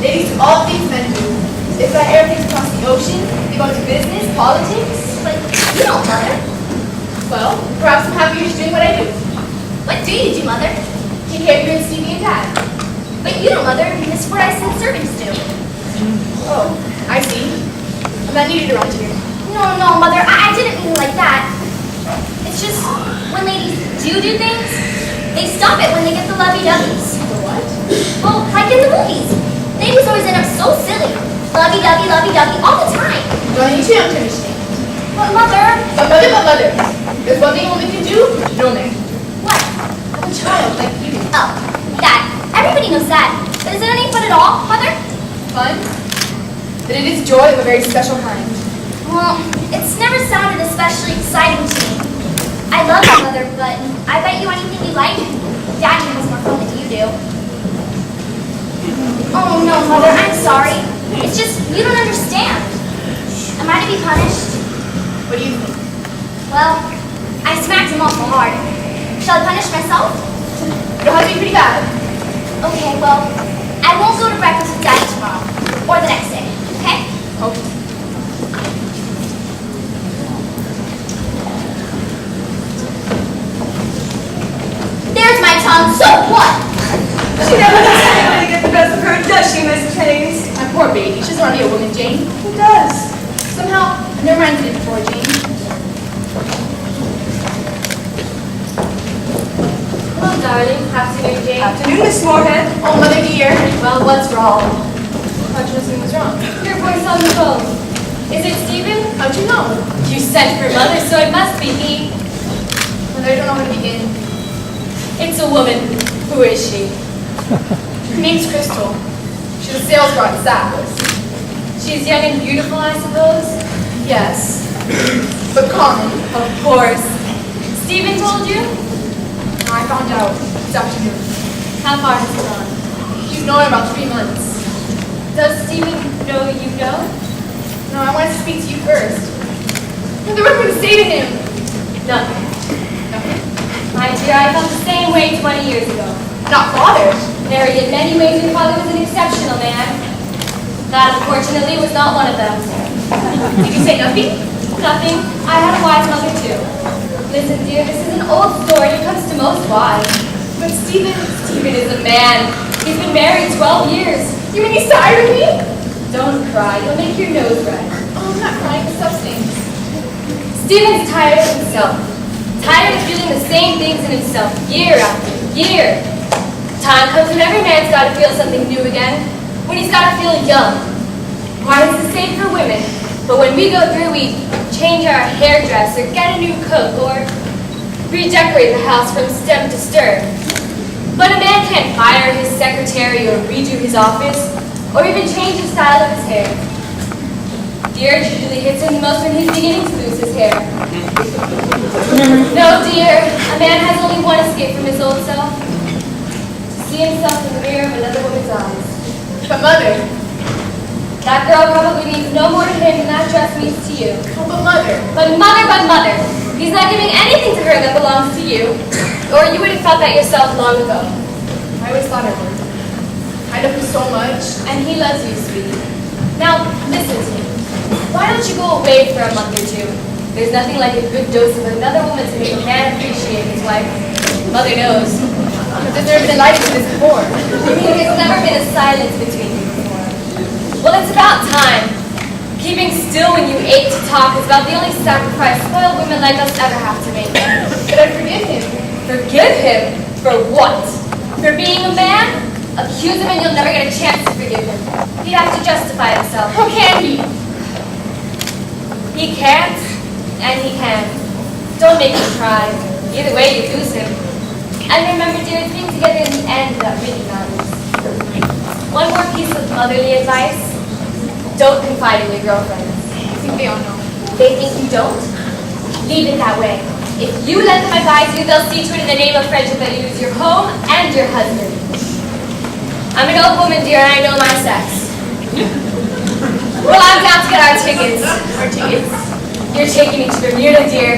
Ladies do all things men do. They fly airplanes across the ocean, they go into business, politics. But you don't, Mother. Well, perhaps I'm happier just doing what I do. What do you do, Mother? Take care of you and Stevie and Dad. But you don't, Mother. It's what I send servants do. Oh, I see. I'm not needed around here. No, Mother. I didn't mean it like that. It's just when ladies do things, they stop it when they get the lovey-doveys. The what? Well, like in the movies. Ladies always end up so silly. Lovey-dovey all the time. Well, you too young to understand. But Mother. But mother. There's one thing a woman can do, no man. What? I'm a child like you. Oh, that. Everybody knows that. But is it any fun at all, Mother? Fun? But it is joy of a very special kind. Well, it's never sounded especially exciting to me. I love you, Mother, but I bet you anything you like, Daddy has more fun than you do. Oh, no, Mother, I'm sorry. It's just, you don't understand. Am I to be punished? What do you think? Well, I smacked him awful hard. Shall I punish myself? It'll have to be pretty bad. Okay, well, I won't go to breakfast with Daddy tomorrow. Or the next day, okay? Okay. There's my tongue, so what? She never does anybody get the best of her, does she, Miss Hayes? My poor baby. She doesn't want to be a woman, Jane. Who does? Somehow, I've never minded it before, Jane. Hello, darling. Afternoon, Jane. Afternoon, Miss Moorhead. Oh, mother dear. Well, what's wrong? How'd you know something was wrong? Your voice on the phone. Is it Stephen? How'd you know? You sent for Mother, so it must be he. Mother, I don't know how to begin. It's a woman. Who is she? Her name's Crystal. She's a sales girl at Zappos. She's young and beautiful, I suppose? Yes. But common. Of course. Stephen told you? I found out this afternoon. How far has it gone? She's known about 3 months. Does Stephen know you know? No, I wanted to speak to you first. Mother, what can I say to him? Nothing. Nothing. My dear, I felt the same way 20 years ago. Not father. Mary, in many ways, your father was an exceptional man. That, unfortunately, was not one of them. Did you say nothing? Nothing. I had a wise mother, too. Listen, dear, this is an old story. It comes to most wives. But Stephen Stephen is a man. He's been married 12 years. you mean he's tired of me? Don't cry. You'll make your nose red. Oh, I'm not crying. The stuff stinks. Stephen's tired of himself. Tired of feeling the same things in himself year after year. Time comes when every man's got to feel something new again. When he's got to feel young. Why, it's the same for women. But when we go through, we change our hairdresser, get a new cook, or redecorate the house from stem to stern. But a man can't fire his secretary or redo his office, or even change the style of his hair. The urge usually hits him the most when he's beginning to lose his hair. No, dear, a man has only one escape from his old self. To see himself in the mirror of another woman's eyes. But mother. That girl probably means no more to him than that dress means to you. Oh, but mother. But mother, he's not giving anything to her that belongs to you. Or you would have felt that yourself long ago. I always thought I would. I love him so much. And he loves you, sweetie. Now, listen to me. Why don't you go away for a month or two? There's nothing like a good dose of another woman to make a man appreciate his wife. Mother knows. But there's never been a light to this before. There's never been a silence between you before. Well, it's about time. Keeping still when you ache to talk is about the only sacrifice spoiled women like us ever have to make. But I forgive him. Forgive him? For what? For being a man? Accuse him and you'll never get a chance to forgive him. He'd have to justify himself. How can he? He can't, and he can. Don't make him try. Either way, you lose him. And remember, dear, it's being together in the end that really matters. One more piece of motherly advice. Don't confide in your girlfriends. I think they all know. They think you don't? Leave it that way. If you let them advise you, they'll see to it in the name of friendship that you lose your home and your husband. I'm an old woman, dear, and I know my sex. Well, I'm down to get our tickets. Our tickets? You're taking me to Bermuda, dear.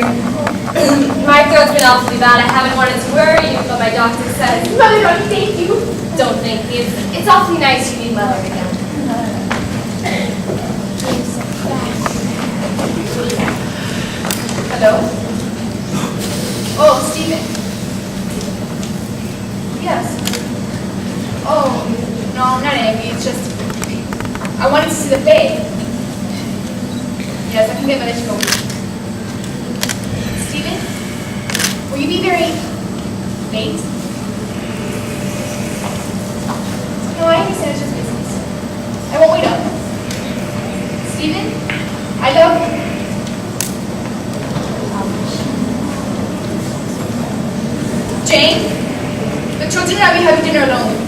My throat's been awfully bad. I haven't wanted to worry you, but my doctor says. Mother, honey, thank you. don't thank me. It's awfully nice you meet Mother again. Hello? Oh, Stephen. Yes. Oh, no, I'm not angry. It's just I wanted to see the bay. Yes, I can get my go. Stephen, will you be very late? No, I understand it's just business. I won't wait up. Stephen, I love you. Jane, the children and I will have dinner alone.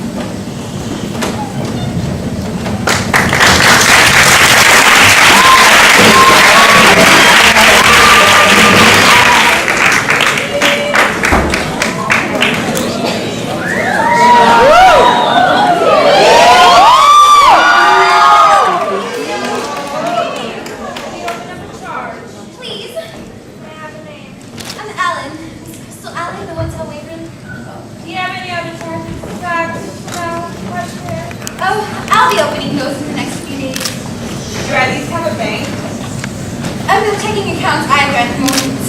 Please. May I have a name? I'm Ellen. Crystal Ellen, the Hotel Wavering. Do you have any other charges? Facts? No? What's there? Oh, I'll be opening those in the next few days. Do you at least have a bank? I'm not checking accounts either at the moment.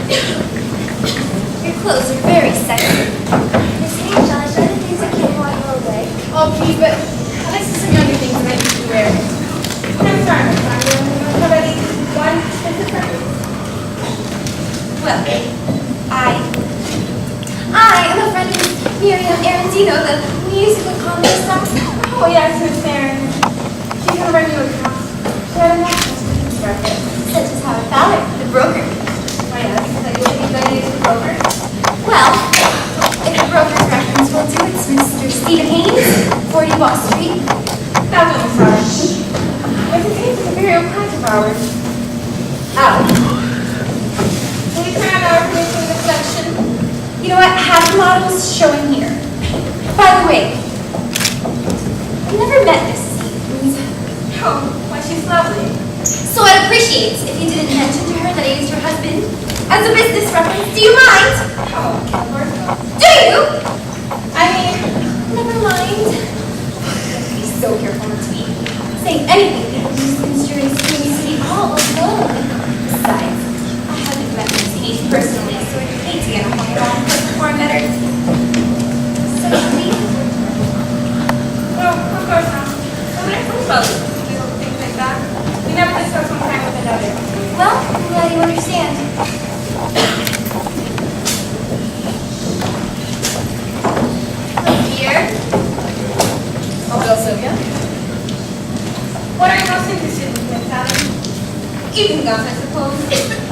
Your clothes are very sexy. Miss Hayes, shall I show you the things I came while you were away? Oh, please, but I'd like to see some younger things that I used to wear. I'm sorry, Miss Sandra. You don't have any one specific? Well, I am a friend of Miriam Arendino, the musical comedy star. Oh, yes, Miss Aaron. She's a regular class. She had a national students record. Such as Howard Fowler, the broker. Oh, yes. So you would be going to the broker? Well, if the broker's reference will do, it's Mr. Stephen Haynes, 40 Wall Street. That's what Miss Sandra. Mrs. Hayes is a very old client of ours. Oh. Can we turn on our information in the collection? You know what? I have the models showing here. By the way, I've never met Mrs. Haynes. Oh, why, she's lovely. So I'd appreciate if you didn't mention to her that I used her husband as a business reference. Do you mind? Oh, of course not. Do you? I mean, Never mind. Be so careful not to be saying anything that will misconstrue as being all alone. Besides, I haven't met Miss Hayes personally, so I'd hate to get a whole wrong before I met her. So should we? no, of course not. So when it comes about little things like that, we never discuss one time with another. Well, I'm glad you understand. Look here. Oh, hello, Sylvia. What are you most interested in, Miss Allen? Evening gowns, I suppose.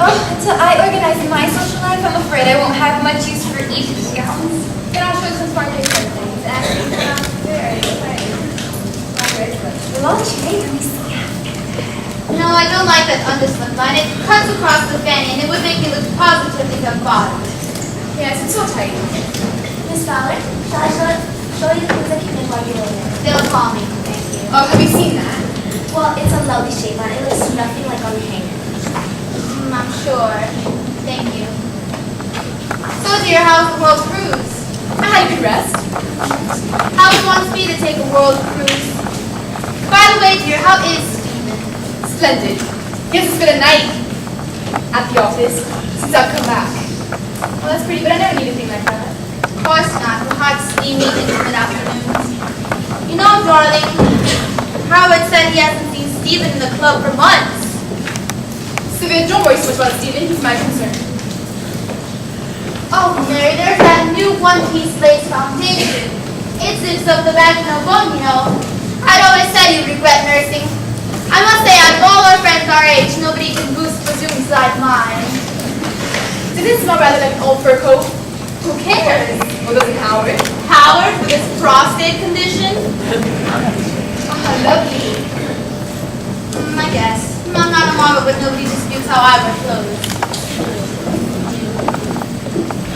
Oh, until I organize my social life, I'm afraid I won't have much use for evening gowns. Then I'll show you some smart days things. And very exciting. The lingerie, let me see. No, I don't like that underslip line. It cuts across the fanny and it would make me look positively unbothered. Yes, it's so tight. Miss Fowler, shall I show you the things I came in while you were there? They'll call me. Thank you. Oh, have you seen that? Well, it's a lovely shape on it. It looks nothing like on your hanger. I'm sure. Thank you. So, dear, how's the world cruise? I had a good rest. How it wants me to take a world cruise. By the way, dear, how is Stephen? Splendid. Yes, it's been a night at the office since I've come back. Well, that's pretty, but I never need a thing like that. course not. The hot, steamy, intimate afternoons. You know, darling, Howard said he hasn't seen Stephen in the club for months. Sylvia, don't worry so much about Stephen. He's my concern. Oh, Mary, there's that new one-piece lace foundation. It zips up the vaginal bone, you know. I'd always said you'd regret nursing. I must say, out of all our friends our age, nobody can boost presumes like mine. Does it smell rather like an old fur coat? Who cares? Well, doesn't Howard? Howard, with his prostate condition? Ah, lovely. I guess. I'm not a model, but nobody disputes how I wear clothes.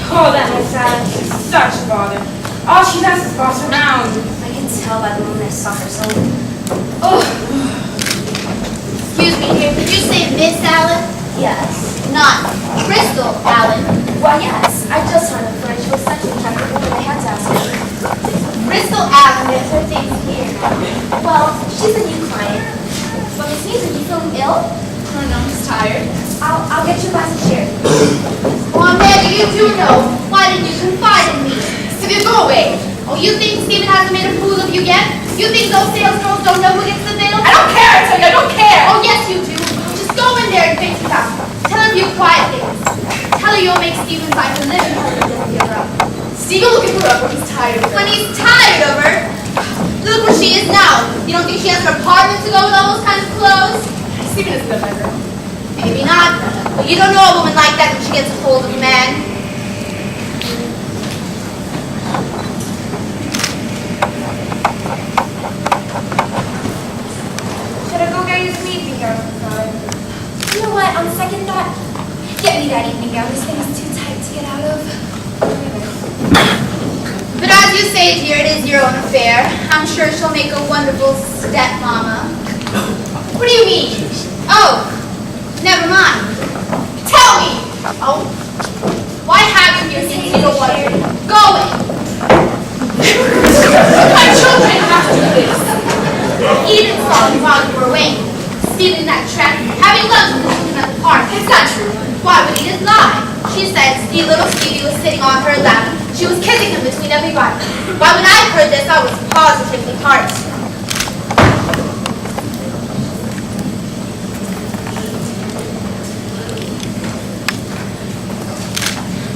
Oh, that Miss Allen is such a bother. All she does is boss around. I can tell by the moment I saw her, so... Oh. Excuse me, dear. Did you say Miss Allen? Yes. Not Crystal Allen. Well, yes. I just heard of her, and she was such a attractive woman, I had to ask her. Crystal Allen is her things here. Well, she's a new client. But Miss News, are you feeling ill? Oh no, he's tired. I'll get you a glass of sherry. Well, Amanda, you do know. Why didn't you confide in me? Sylvia, go away. Oh, you think Stephen hasn't made a fool of you yet? You think those sales girls don't know who gets the bill? I don't care, I tell you, I don't care. Oh, yes, you do. Just go in there and fix it up. Tell her a few quiet things. Tell her you'll make Stephen's life a living hell to give her up. Stephen will give her up when he's tired of her. When he's tired of her, look where she is now. You don't think she has an apartment to go with all those kinds of clothes? Stephen isn't a beggar. Maybe not. But you don't know a woman like that when she gets a hold of a man. Should I go get you some evening gown? You know what? On second thought, get me that evening gown. This thing is too tight to get out of. But as you say, dear, it is your own affair. I'm sure she'll make a wonderful stepmama. What do you mean? Oh, never mind. Tell me! Oh, why have you here since you don't want to go away? My children have to do this. Eden saw you while you were away. Stephen in that trap, having lunch with him at the park. It's not true. Why would Edith lie? She said little Stevie was sitting on her lap. She was kissing him between every bite. Why, when I heard this, I was positively heart.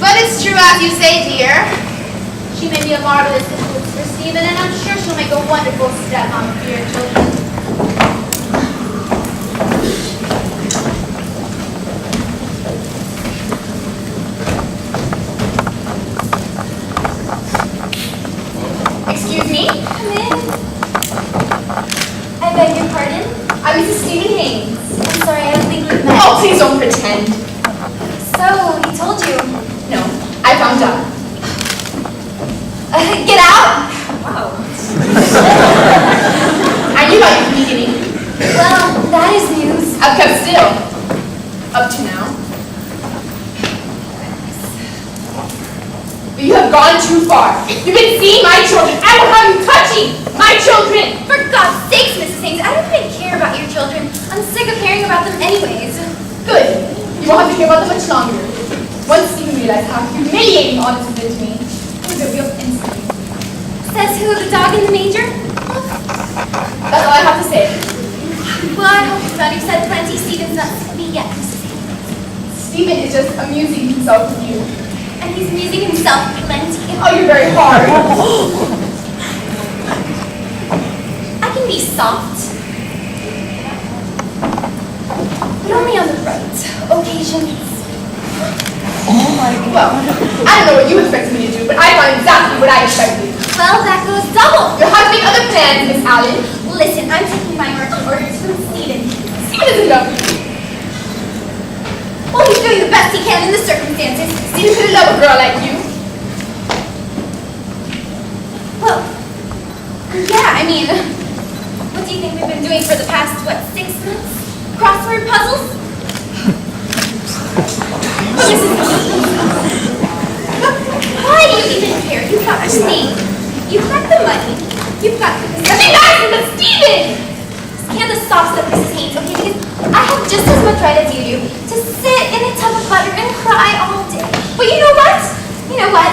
But it's true as you say, dear. She may be a marvelous influence for Stephen, and I'm sure she'll make a wonderful stepmom for your children. Excuse me? Come in. I beg your pardon? I'm Mrs. Stephen Haynes. I'm sorry, I don't think we've met. Oh, please don't pretend. So, he told you. No, I found out. Get out? Wow. I knew about you from the beginning. Well, that is news. I've kept still. Up to now. But you have gone too far. You've been seeing my children. I will have you touching my children. For God's sakes, Mrs. Haynes, I don't even care about your children. I'm sick of hearing about them anyways. Good. You won't have to hear about them much longer. Once Stephen realized how humiliating all this has been to me, it was a real instinct. Says who, the dog in the manger? That's all I have to say. Well, I hope you've said plenty. Stephen's not to me yet, Mrs. Haynes. Stephen is just amusing himself with you. And he's amusing himself plenty. Oh, you're very hard. I can be soft. But only on the right occasions. Well, I don't know what you expected me to do, but I found exactly what I expected. Well, that goes double. You're having other plans, Miss Allen. Listen, I'm taking my marching orders from Stephen. Stephen isn't dumb. Well, he's doing the best he can in the circumstances. Stephen could love a girl like you. Well, yeah, I mean, what do you think we've been doing for the past, 6 months? Crossword puzzles? Why do you even care? You've got the name. You've got the money. You've got the Nothing nice, but Stephen! Can't the soft stuff, Mrs. Haynes, okay? Because I have just as much right as you do to sit in a tub of butter and cry all day. But you know what? You know what?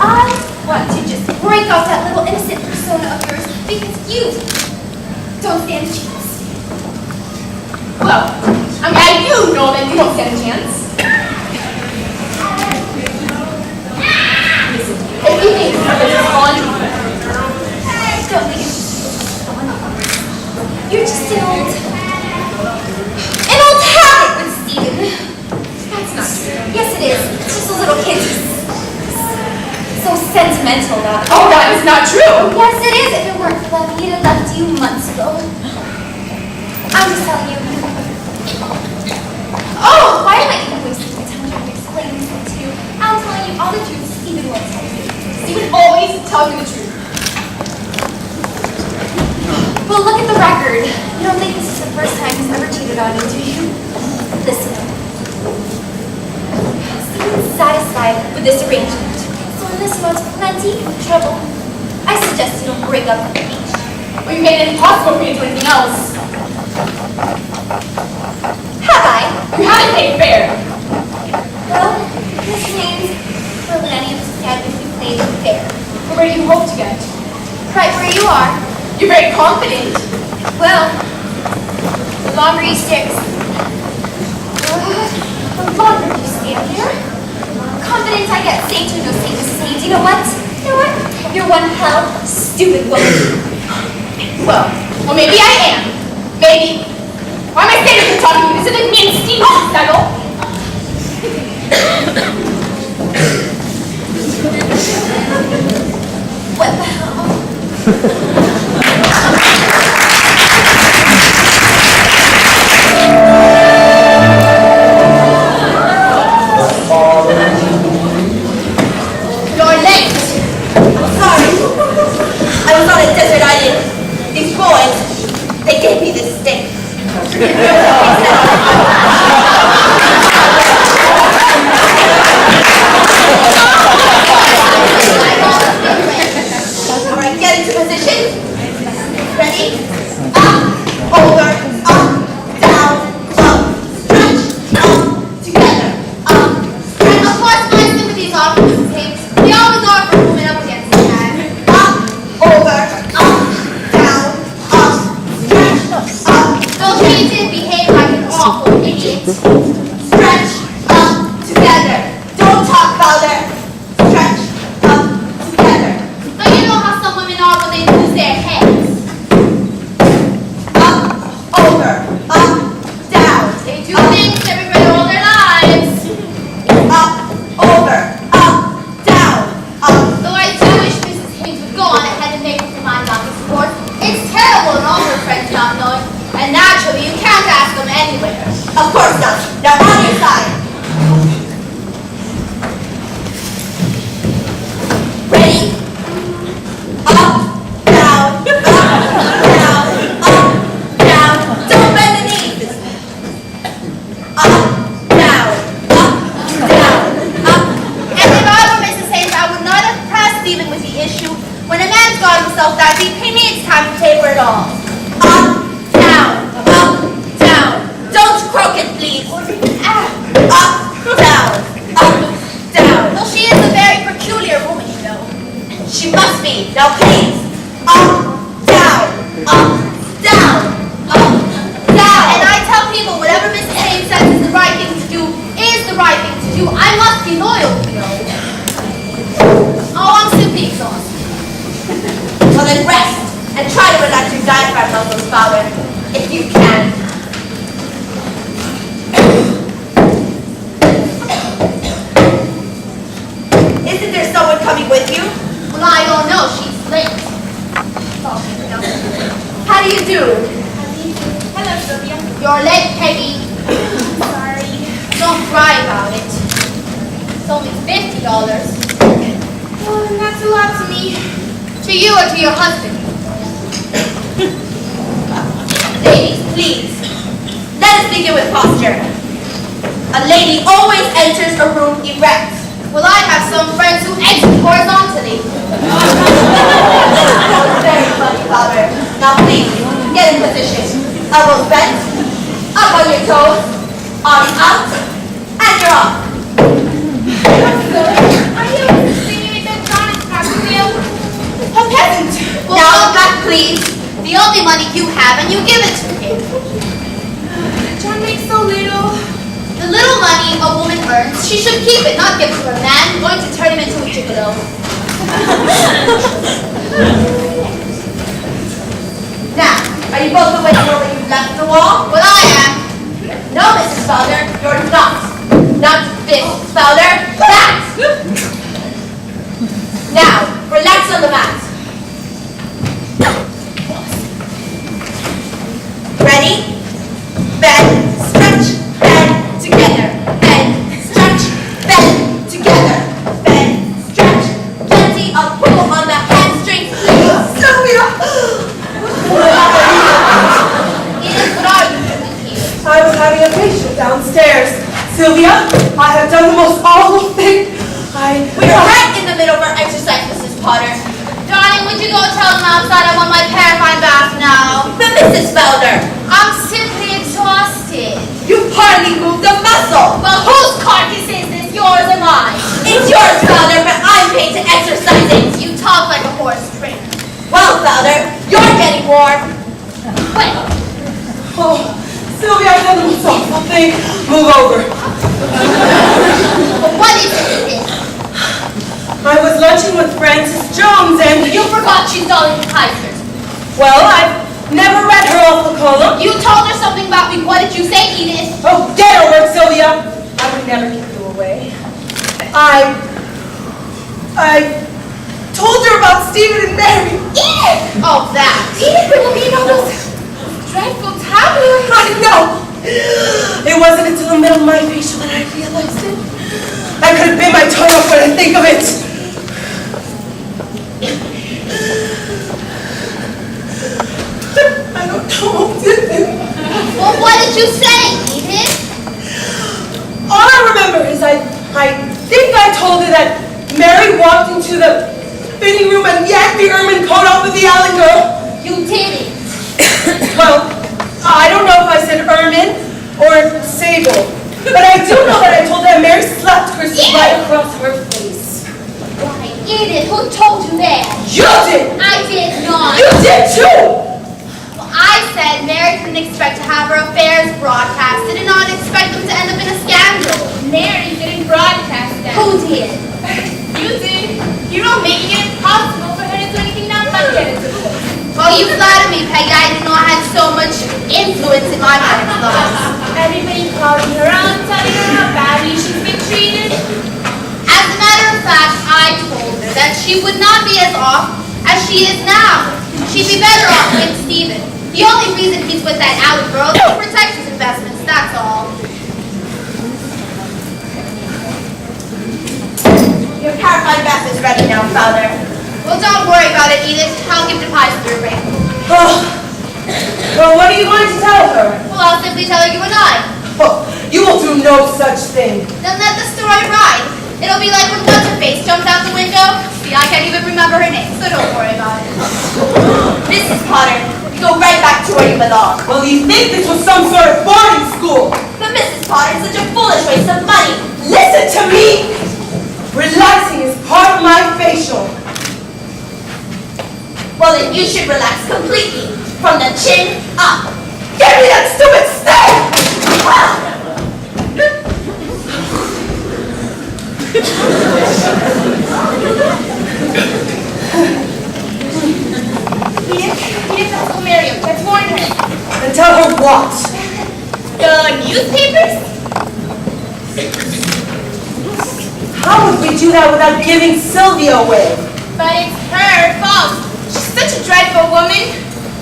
I want to just break off that little innocent persona of yours because you don't stand a chance. Well, I mean, I do know that you don't stand a chance. Listen, if you think this is fun, I don't think it's fun. You're just an old habit with Stephen. that's not true. Yes, it is. It's just a little kid who's so sentimental about it. Oh, that is not true. Yes, it is. If it weren't for love, he'd have left you months ago. I'm just telling you. Oh, why am I even wasting my time trying to explain this to you? I'm telling you all the truth Stephen won't tell you. Stephen always tells you the truth. Well, look at the record. You don't think this is the first time he's ever cheated on you, do you? Listen. Stephen's satisfied with this arrangement. So unless you want plenty of trouble, I suggest you don't break up at the beach. Well, you made it impossible for me to do anything else. Have I? You haven't played fair. Well, this means for millenniums that we played fair. But where do you hope to get? Right where you are. You're very confident. Well, the longer you stare, the longer you stand here. Confident I get saved or no saved is saved. You know what? You know what? You're one hell stupid woman. Well, maybe I am. Maybe. Why am I saying this talking to you? This isn't me and Steve, Settle. What the hell? You're late. Sorry. I was on a desert island. These boys, they gave me this stick. All right, get into position. Ready? Up, over, up, down, up, stretch, up, together, up, stretch, Of course, my sympathies are for Mrs. Hicks. We always are for women up against the man. up, over, up, down, up, stretch, up, Though she did behave like an awful idiot. stretch, up, together. Don't talk louder. Stretch, up, together. But you know how some women are when they lose their heads. Up, over, up, down. They do things they regret all their lives. Up, over, up, down, up. Though I do wish Mrs. Higgs would go on ahead and make up her mind about this sport. It's terrible and all her friends not knowing. And naturally, you can't ask them anywhere. Of course not. Now on your side. Ready? Up, down, up, down. Don't bend the knees. Up, down, up. And if I were Mrs. Higgs, I would not have pressed Stephen with the issue. When a man's got himself that deep, he needs time to taper it all. Up, down, up, down. Don't croak it, please. Up, down, down. Though she is a very peculiar woman, you know. She must be. Now please. Up, down, up, down, up, down. And I tell people whatever Mrs. Higgs says is the right thing to do is the right thing to do. I must be loyal, you know. Oh, I'm simply exhausted. Well then rest and try to relax your diaphragm muscles, Father, if you can. Isn't there someone coming with you? Well, I don't know. She's late. How do you do? Hello, Sylvia. You're late, Peggy. Sorry. Don't cry about it. It's only $50. Oh, and that's a lot to me. To you or to your husband? Ladies, please. Let us begin with posture. A lady always enters a room erect. Well, I have some friends who exit horizontally. Very funny, Father. Now please, get in position. Elbows bent, up on your toes, arms out, and you're off. Are you singing with that And now, back please. The only money you have, and you give it to him. John makes so little. The little money a woman earns, she should keep it, not give it to a man going to turn him into a gigolo. Now, are you both awake now that you've left the wall? Well, I am. No, Mrs. Fowler, you're not. Not this, Fowler. That! Now, relax on the mat. Ready? Bend, stretch, bend, together. Bend, stretch, bend, together. Bend, stretch. Plenty of pull on the hamstrings, please. Sylvia! Edith, what are you doing here? I was having a patient downstairs. Sylvia, I have done the most awful thing. We're right in the middle of our exercise, Mrs. Potter. Darling, would you go tell them outside I want my paraffin bath now? But Mrs. Felder, I'm simply exhausted. You hardly moved a muscle. Well, whose carcass is this, yours or mine? It's yours, Felder, but I'm paid to exercise it. You talk like a horse trainer. Well, Felder, you're getting warm. Wait. Oh, Sylvia, I've done the most awful thing. Move over. Well, what is it, Edith? I was lunching with Frances Jones and... You forgot she's Dolly Kaiser. Well, I've never read her awful column. You told her something about me. What did you say, Edith? Oh, get over it, Sylvia. I would never give you away. I told her about Stephen and Mary. Edith! Oh, that. Edith, we're looking at those dreadful tabloids. I know. It wasn't until the middle of my facial that I realized it. I could have bit my tongue off when I think of it. I don't know. Well, what did you say, Edith? All I remember is I think I told her that Mary walked into the fitting room and yanked the ermine coat off of the Allen girl. You didn't. Well, I don't know if I said ermine or sable, but I do know that I told her that Mary slapped Christy right across her face. Why, Edith, who told you that? You did! I did not. You did too! Well, I said Mary couldn't expect to have her affairs broadcasted and not expect them to end up in a scandal. Mary didn't broadcast them. Who did? You did. You know, making it impossible for her to do anything not like it. Well, you flatter me, Peggy. I didn't know I had so much influence in my mother's life. Everybody calling her out, telling her how badly she's been treated. As a matter of fact, I told her that she would not be as off as she is now. She'd be better off with Stephen. The only reason he's with that Allen girl is to protect his investments, that's all. Your paraffin bath is ready now, Father. Well, don't worry about it, Edith. I'll give the pies to your ring. Oh. Well, what are you going to tell her? Well, I'll simply tell her you and I. Oh, you will do no such thing. Then let the story ride. It'll be like when What's-Her-Face jumped out the window. See, I can't even remember her name, so don't worry about it. Mrs. Potter, you go right back to where you belong. Well, you think this was some sort of boarding school? But Mrs. Potter, it's such a foolish waste of money. Listen to me! Relaxing is part of my facial. Well, then you should relax completely, from the chin up. Give me that stupid stick! Edith, let's go marry him. Let's warn her. And tell her what? The newspapers? How would we do that without giving Sylvia away? But it's her fault. She's such a dreadful woman.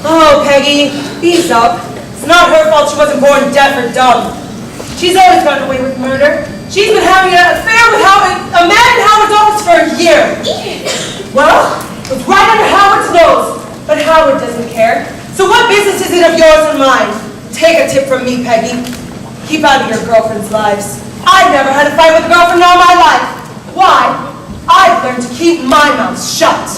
Oh, Peggy, ease up. It's not her fault she wasn't born deaf or dumb. She's always gotten away with murder. She's been having an affair with a man in Howard's office for a year. Well, it was right under Howard's nose, but Howard doesn't care. So what business is it of yours or mine? Take a tip from me, Peggy. Keep out of your girlfriends' lives. I've never had a fight with a girlfriend all my life. Why? I've learned to keep my mouth shut.